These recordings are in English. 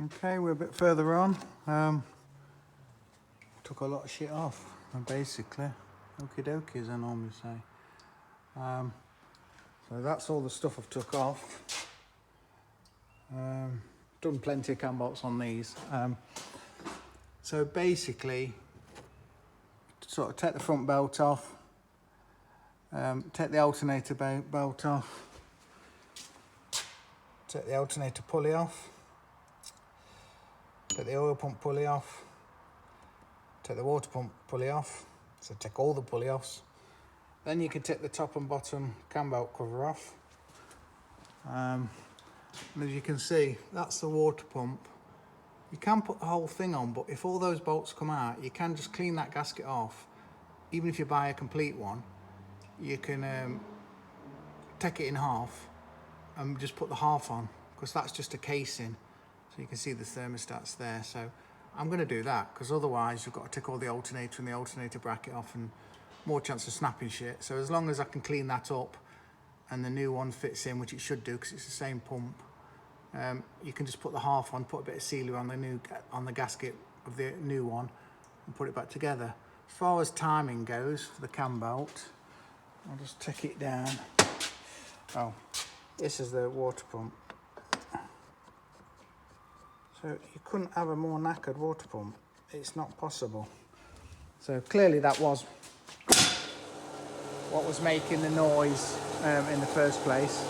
Okay, we're a bit further on. Took a lot of shit off, basically. Okie dokie, as I normally say. So that's all the stuff I've took off. Done plenty of cam bolts on these. So basically, sort of take the front belt off, take the alternator belt off, take the alternator pulley off, take the oil pump pulley off, take the water pump pulley off, so take all the pulley offs. Then you can take the top and bottom cam belt cover off. And as you can see, that's the water pump. You can put the whole thing on, but if all those bolts come out, you can just clean that gasket off. Even if you buy a complete one, you can take it in half and just put the half on, because that's just a casing. So you can see the thermostats there. So I'm going to do that, because otherwise you've got to take all the alternator and the alternator bracket off and more chance of snapping shit. So as long as I can clean that up and the new one fits in, which it should do because it's the same pump, you can just put the half on, put a bit of sealer on the gasket of the new one and put it back together. As far as timing goes for the cam belt, I'll just take it down. Oh, this is the water pump. So you couldn't have a more knackered water pump. It's not possible. So clearly that was what was making the noise in the first place.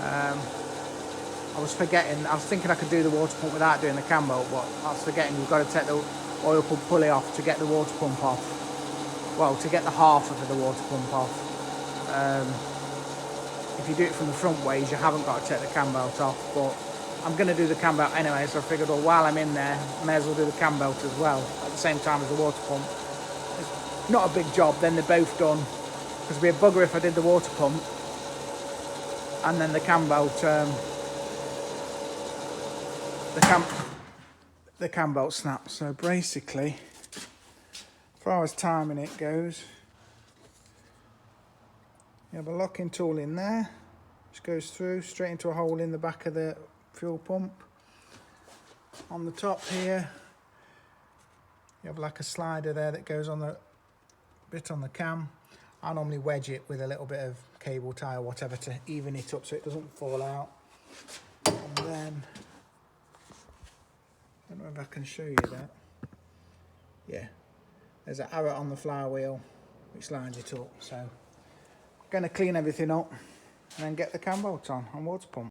I was forgetting, I was thinking I could do the water pump without doing the cam belt, but I was forgetting you've got to take the oil pump pulley off to get the water pump off. Well, to get the half of the water pump off. If you do it from the front ways, you haven't got to take the cam belt off, but I'm going to do the cam belt anyway, so I figured, well, while I'm in there, I may as well do the cam belt as well, at the same time as the water pump. It's not a big job, then they're both done, because it'd be a bugger if I did the water pump and then the cam belt, the cam belt snaps. So basically, as far as timing it goes, you have a locking tool in there, which goes through straight into a hole in the back of the fuel pump. On the top here, you have like a slider there that goes on the bit on the cam. I normally wedge it with a little bit of cable tie or whatever to even it up so it doesn't fall out. And then, I don't know if I can show you that. Yeah, there's an arrow on the flywheel which lines it up. So I'm going to clean everything up and then get the cam belt on and water pump.